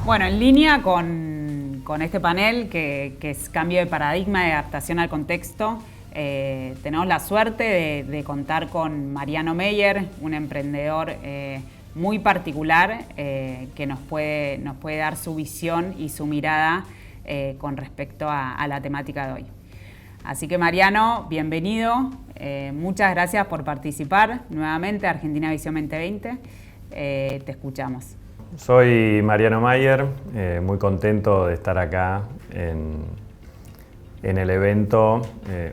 Bueno, en línea con este panel que es cambio de paradigma y adaptación al contexto, tenemos la suerte de contar con Mariano Meyer, un emprendedor muy particular que nos puede dar su visión y su mirada con respecto a la temática de hoy. Así que Mariano, bienvenido. Muchas gracias por participar nuevamente a Argentina Visión 2020. Te escuchamos. Soy Mariano Meyer, muy contento de estar acá en el evento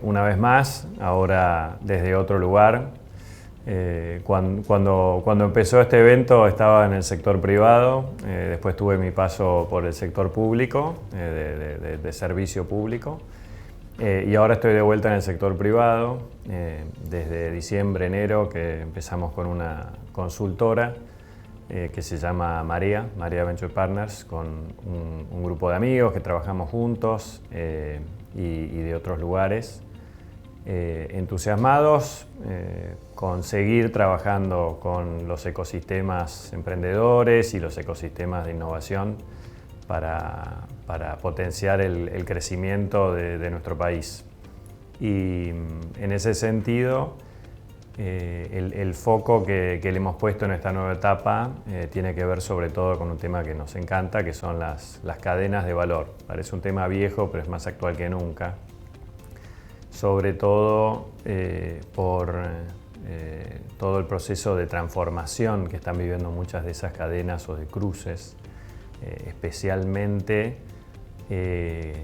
una vez más, ahora desde otro lugar. Cuando empezó este evento estaba en el sector privado, después tuve mi paso por el sector público, de servicio público, y ahora estoy de vuelta en el sector privado, desde diciembre, enero, que empezamos con una consultora que se llama Maria Venture Partners, con un grupo de amigos que trabajamos juntos y de otros lugares, entusiasmados con seguir trabajando con los ecosistemas emprendedores y los ecosistemas de innovación para potenciar el crecimiento de nuestro país. Y en ese sentido, el foco que le hemos puesto en esta nueva etapa tiene que ver sobre todo con un tema que nos encanta, que son las cadenas de valor. Parece un tema viejo, pero es más actual que nunca. Sobre todo por todo el proceso de transformación que están viviendo muchas de esas cadenas o de cruces, especialmente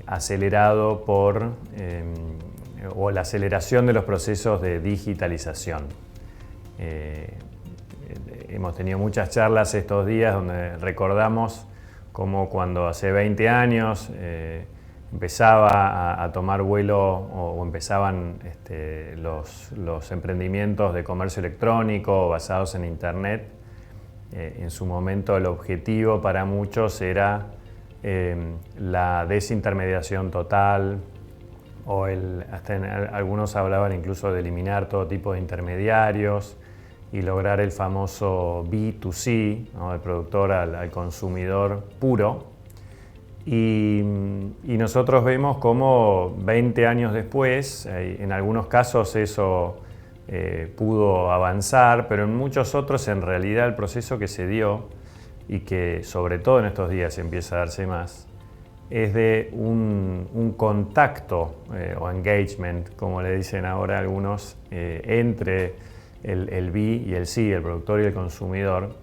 acelerado por o la aceleración de los procesos de digitalización. Hemos tenido muchas charlas estos días donde recordamos cómo cuando hace 20 años empezaba a tomar vuelo o empezaban los emprendimientos de comercio electrónico basados en Internet. En su momento el objetivo para muchos era la desintermediación total, o algunos hablaban incluso de eliminar todo tipo de intermediarios y lograr el famoso B2C, ¿no? El productor al consumidor puro. Y nosotros vemos cómo 20 años después, en algunos casos eso pudo avanzar, pero en muchos otros en realidad el proceso que se dio y que sobre todo en estos días empieza a darse más, es de un contacto o engagement, como le dicen ahora algunos, entre el B y el C, el productor y el consumidor,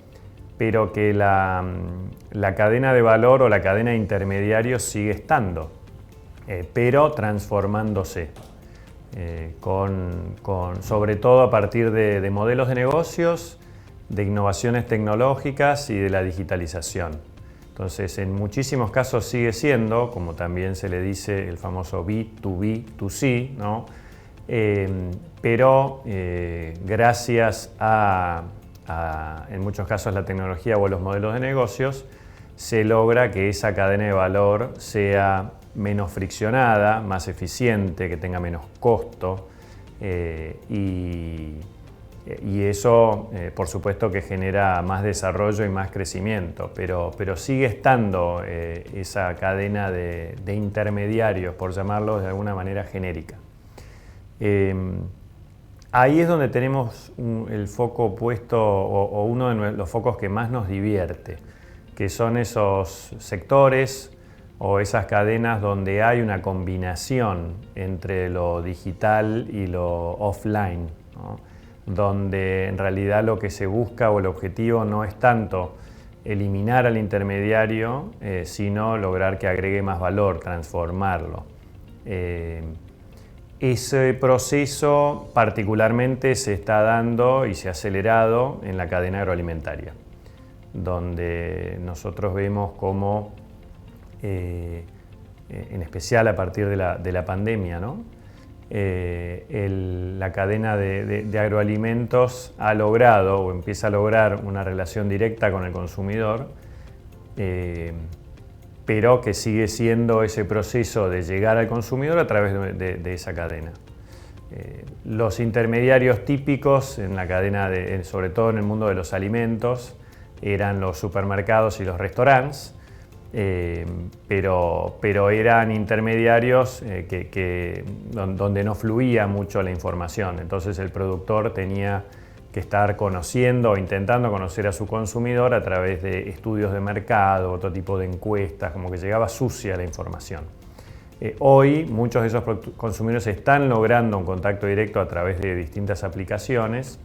pero que la cadena de valor o la cadena de intermediarios sigue estando, pero transformándose, sobre todo a partir de modelos de negocios, de innovaciones tecnológicas y de la digitalización. Entonces, en muchísimos casos sigue siendo, como también se le dice, el famoso B2B2C, ¿no? Pero gracias en muchos casos, la tecnología o los modelos de negocios, se logra que esa cadena de valor sea menos friccionada, más eficiente, que tenga menos costo, y eso, por supuesto, que genera más desarrollo y más crecimiento, pero sigue estando esa cadena de intermediarios, por llamarlos de alguna manera genérica. Ahí es donde tenemos el foco puesto, o uno de los focos que más nos divierte, que son esos sectores o esas cadenas donde hay una combinación entre lo digital y lo offline, ¿no? Donde en realidad lo que se busca o el objetivo no es tanto eliminar al intermediario, sino lograr que agregue más valor, transformarlo. Ese proceso particularmente se está dando y se ha acelerado en la cadena agroalimentaria, donde nosotros vemos cómo, en especial a partir de la pandemia, ¿no? La cadena de agroalimentos ha logrado o empieza a lograr una relación directa con el consumidor, pero que sigue siendo ese proceso de llegar al consumidor a través de esa cadena. Los intermediarios típicos en la cadena, sobre todo en el mundo de los alimentos, eran los supermercados y los restaurantes, pero eran intermediarios donde no fluía mucho la información. Entonces el productor tenía que estar conociendo o intentando conocer a su consumidor a través de estudios de mercado, otro tipo de encuestas, como que llegaba sucia la información. Hoy muchos de esos consumidores están logrando un contacto directo a través de distintas aplicaciones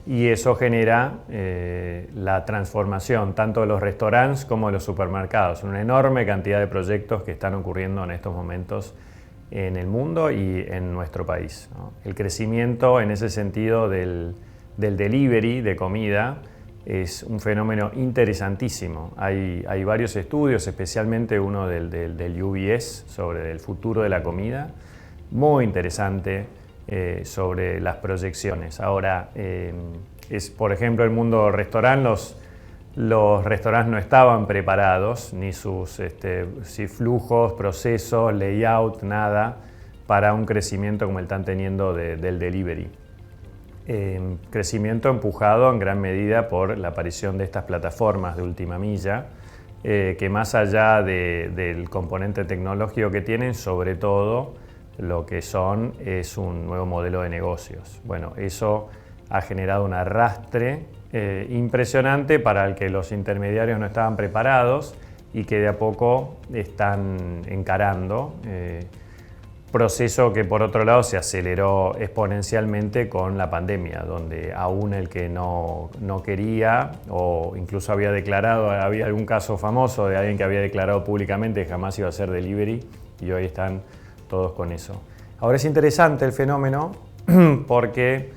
y eso genera la transformación tanto de los restaurantes como de los supermercados. Una enorme cantidad de proyectos que están ocurriendo en estos momentos en el mundo y en nuestro país, ¿no? El crecimiento en ese sentido del delivery de comida es un fenómeno interesantísimo. Hay varios estudios, especialmente uno del UBS sobre el futuro de la comida, muy interesante sobre las proyecciones. Ahora, por ejemplo, el mundo restaurante, los restaurantes no estaban preparados, ni sus flujos, procesos, layout, nada, para un crecimiento como el están teniendo del delivery. Crecimiento empujado en gran medida por la aparición de estas plataformas de última milla, que más allá del componente tecnológico que tienen, sobre todo lo que es un nuevo modelo de negocios. Bueno, eso ha generado un arrastre impresionante para el que los intermediarios no estaban preparados y que de a poco están encarando. Proceso que por otro lado se aceleró exponencialmente con la pandemia, donde aún el que no quería o incluso había algún caso famoso de alguien que había declarado públicamente que jamás iba a hacer delivery y hoy están todos con eso. Ahora es interesante el fenómeno porque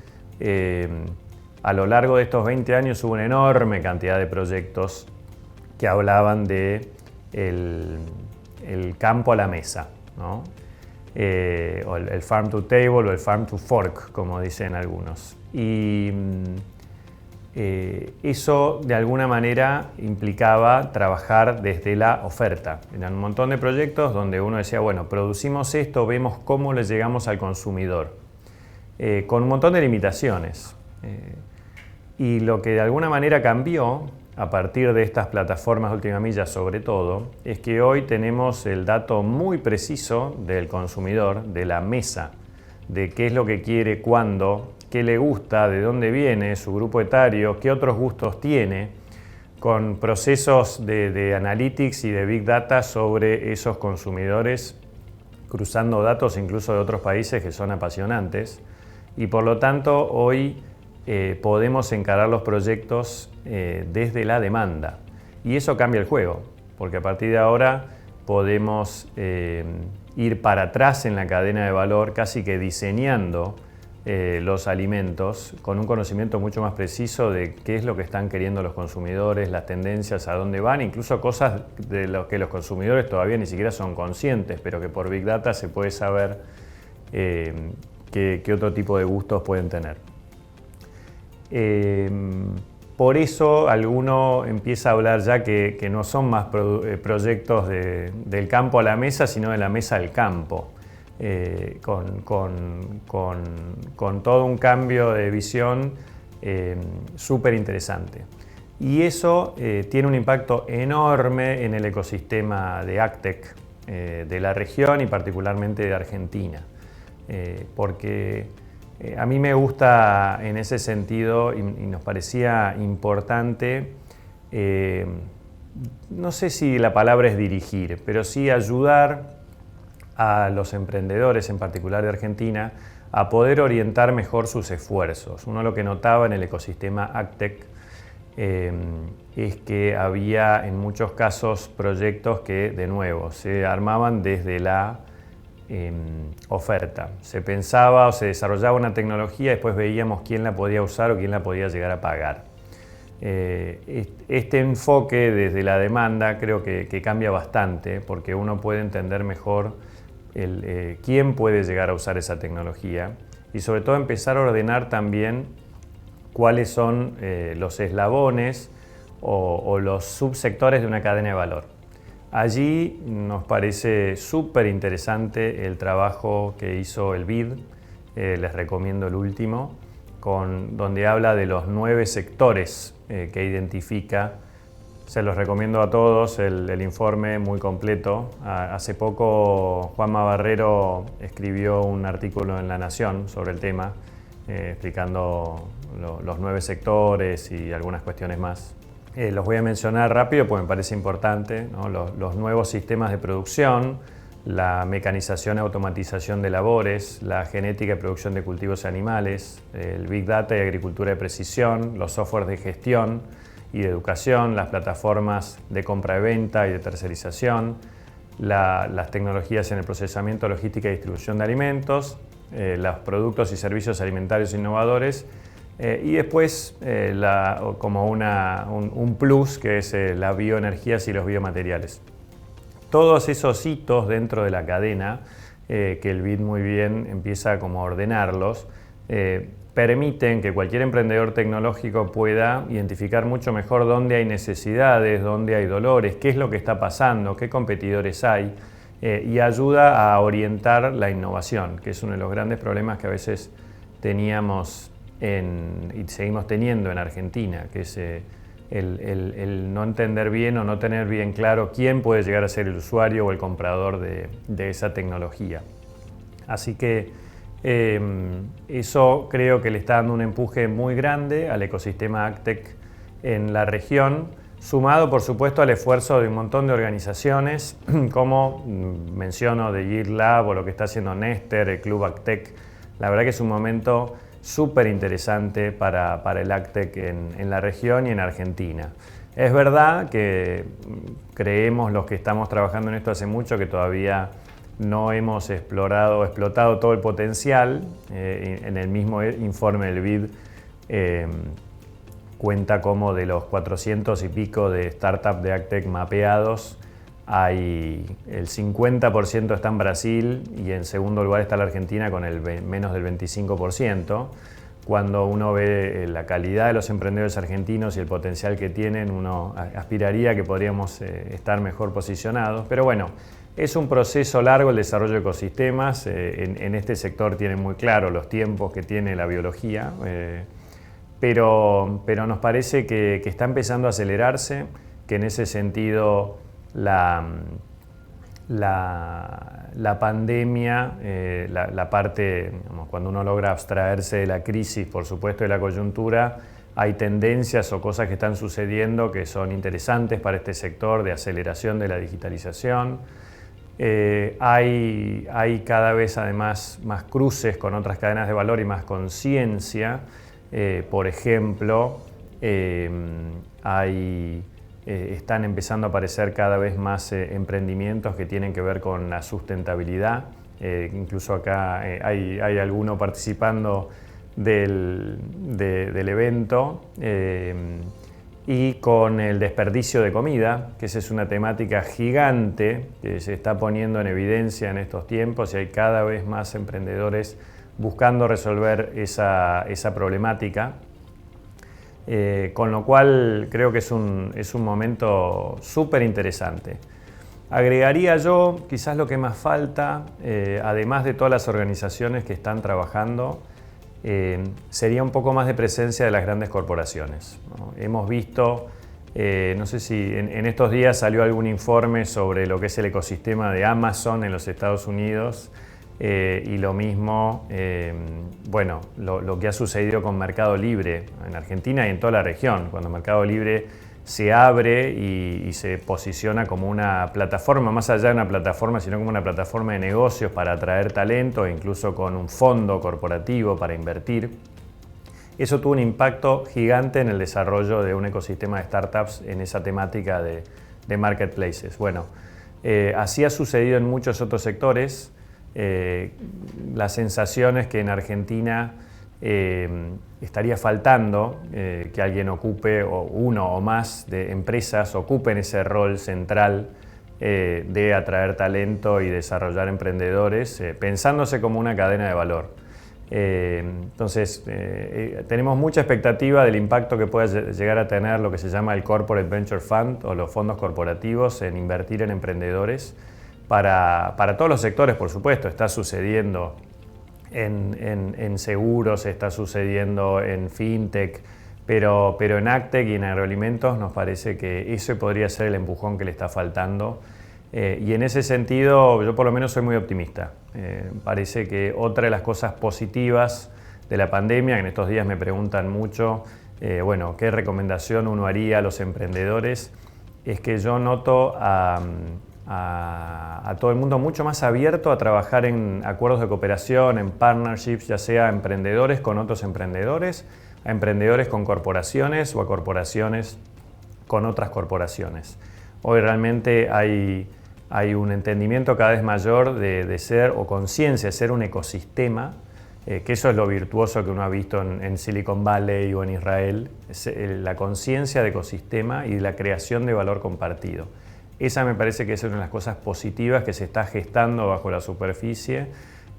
a lo largo de estos 20 años hubo una enorme cantidad de proyectos que hablaban de el campo a la mesa, ¿no? O el farm to table o el farm to fork, como dicen algunos. Y eso de alguna manera implicaba trabajar desde la oferta. Eran un montón de proyectos donde uno decía, bueno, producimos esto, vemos cómo le llegamos al consumidor, con un montón de limitaciones. Y lo que de alguna manera cambió a partir de estas plataformas de última milla sobre todo, es que hoy tenemos el dato muy preciso del consumidor, de la mesa, de qué es lo que quiere, cuándo, qué le gusta, de dónde viene, su grupo etario, qué otros gustos tiene, con procesos de analytics y de big data sobre esos consumidores, cruzando datos incluso de otros países que son apasionantes. Y por lo tanto hoy podemos encarar los proyectos desde la demanda. Y eso cambia el juego, porque a partir de ahora podemos ir para atrás en la cadena de valor, casi que diseñando los alimentos con un conocimiento mucho más preciso de qué es lo que están queriendo los consumidores, las tendencias, a dónde van, incluso cosas de lo que los consumidores todavía ni siquiera son conscientes, pero que por Big Data se puede saber qué otro tipo de gustos pueden tener. Por eso alguno empieza a hablar ya que no son más proyectos del campo a la mesa, sino de la mesa al campo, con todo un cambio de visión súper interesante. Y eso tiene un impacto enorme en el ecosistema de AgTech de la región y particularmente de Argentina, porque a mí me gusta en ese sentido y nos parecía importante, no sé si la palabra es dirigir, pero sí ayudar a los emprendedores, en particular de Argentina, a poder orientar mejor sus esfuerzos. Uno lo que notaba en el ecosistema AgTech es que había en muchos casos proyectos que, de nuevo, se armaban desde la oferta. Se pensaba o se desarrollaba una tecnología y después veíamos quién la podía usar o quién la podía llegar a pagar. Este enfoque desde la demanda creo que cambia bastante porque uno puede entender mejor quién puede llegar a usar esa tecnología y sobre todo empezar a ordenar también cuáles son los eslabones o los subsectores de una cadena de valor. Allí nos parece súper interesante el trabajo que hizo el BID, les recomiendo el último, donde habla de los 9 sectores que identifica Se los recomiendo a todos el informe muy completo. Hace poco Juanma Barrero escribió un artículo en La Nación sobre el tema, explicando los 9 sectores y algunas cuestiones más. Los voy a mencionar rápido porque me parece importante, ¿no? Los nuevos sistemas de producción, la mecanización y automatización de labores, la genética y producción de cultivos y animales, el Big Data y agricultura de precisión, los softwares de gestión y de educación, las plataformas de compra y venta y de tercerización, las tecnologías en el procesamiento, logística y distribución de alimentos, los productos y servicios alimentarios innovadores y después como un plus que es la bioenergías y los biomateriales. Todos esos hitos dentro de la cadena, que el BID muy bien empieza como a ordenarlos, permiten que cualquier emprendedor tecnológico pueda identificar mucho mejor dónde hay necesidades, dónde hay dolores, qué es lo que está pasando, qué competidores hay, y ayuda a orientar la innovación, que es uno de los grandes problemas que a veces teníamos y seguimos teniendo en Argentina, que es el no entender bien o no tener bien claro quién puede llegar a ser el usuario o el comprador de esa tecnología. Así que eso creo que le está dando un empuje muy grande al ecosistema AgTech en la región, sumado por supuesto al esfuerzo de un montón de organizaciones, como menciono de Year Lab o lo que está haciendo Nester, el Club AgTech. La verdad que es un momento súper interesante para el AgTech en la región y en Argentina. Es verdad que creemos los que estamos trabajando en esto hace mucho que todavía no hemos explotado todo el potencial. En el mismo informe del BID cuenta como de los 400 y pico de startups de AgTech mapeados, el 50% está en Brasil y en segundo lugar está la Argentina con menos del 25%. Cuando uno ve la calidad de los emprendedores argentinos y el potencial que tienen, uno aspiraría que podríamos estar mejor posicionados. Pero bueno, es un proceso largo el desarrollo de ecosistemas. En este sector tienen muy claro los tiempos que tiene la biología, pero nos parece que está empezando a acelerarse, que en ese sentido la pandemia, la parte, digamos, cuando uno logra abstraerse de la crisis, por supuesto, de la coyuntura, hay tendencias o cosas que están sucediendo que son interesantes para este sector de aceleración de la digitalización. Hay cada vez además más cruces con otras cadenas de valor y más conciencia. Por ejemplo, están empezando a aparecer cada vez más emprendimientos que tienen que ver con la sustentabilidad. Incluso acá hay alguno participando del evento. Y con el desperdicio de comida, que esa es una temática gigante que se está poniendo en evidencia en estos tiempos y hay cada vez más emprendedores buscando resolver esa problemática. Con lo cual creo que es un momento súper interesante. Agregaría yo, quizás lo que más falta, además de todas las organizaciones que están trabajando, sería un poco más de presencia de las grandes corporaciones, ¿no? Hemos visto, no sé si en estos días salió algún informe sobre lo que es el ecosistema de Amazon en los Estados Unidos, y lo mismo, bueno, lo que ha sucedido con Mercado Libre en Argentina y en toda la región, cuando Mercado Libre se abre y se posiciona como una plataforma, más allá de una plataforma, sino como una plataforma de negocios para atraer talento, e incluso con un fondo corporativo para invertir. Eso tuvo un impacto gigante en el desarrollo de un ecosistema de startups en esa temática de marketplaces. Bueno, así ha sucedido en muchos otros sectores. La sensación es que en Argentina estaría faltando que alguien ocupe, o uno o más de empresas ocupen ese rol central de atraer talento y desarrollar emprendedores, pensándose como una cadena de valor. Entonces, tenemos mucha expectativa del impacto que pueda llegar a tener lo que se llama el Corporate Venture Fund o los fondos corporativos en invertir en emprendedores para todos los sectores, por supuesto. Está sucediendo en seguros, está sucediendo en fintech, pero en AgTech y en agroalimentos nos parece que eso podría ser el empujón que le está faltando. Y en ese sentido, yo por lo menos soy muy optimista. Parece que otra de las cosas positivas de la pandemia, que en estos días me preguntan mucho, bueno, ¿qué recomendación uno haría a los emprendedores? Es que yo noto a todo el mundo mucho más abierto a trabajar en acuerdos de cooperación, en partnerships, ya sea emprendedores con otros emprendedores, a emprendedores con corporaciones o a corporaciones con otras corporaciones. Hoy realmente hay un entendimiento cada vez mayor de ser, o conciencia de ser un ecosistema, que eso es lo virtuoso que uno ha visto en Silicon Valley o en Israel, la conciencia de ecosistema y la creación de valor compartido. Esa me parece que es una de las cosas positivas que se está gestando bajo la superficie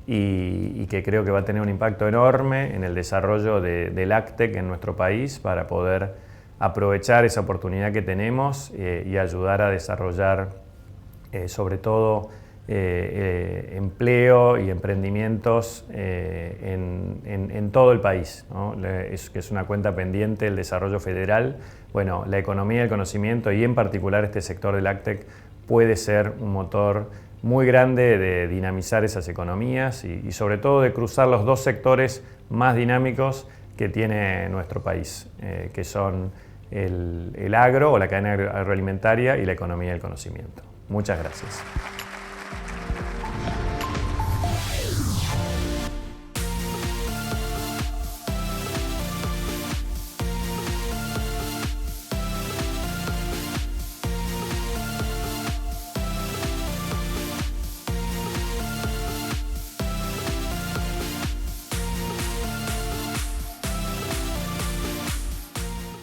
y que creo que va a tener un impacto enorme en el desarrollo del AgTech en nuestro país para poder aprovechar esa oportunidad que tenemos y ayudar a desarrollar sobre todo empleo y emprendimientos en todo el país, ¿no? Que es una cuenta pendiente el desarrollo federal. Bueno, la economía del conocimiento y en particular este sector del AgTech puede ser un motor muy grande de dinamizar esas economías y sobre todo de cruzar los dos sectores más dinámicos que tiene nuestro país, que son el agro o la cadena agroalimentaria y la economía del conocimiento. Muchas gracias.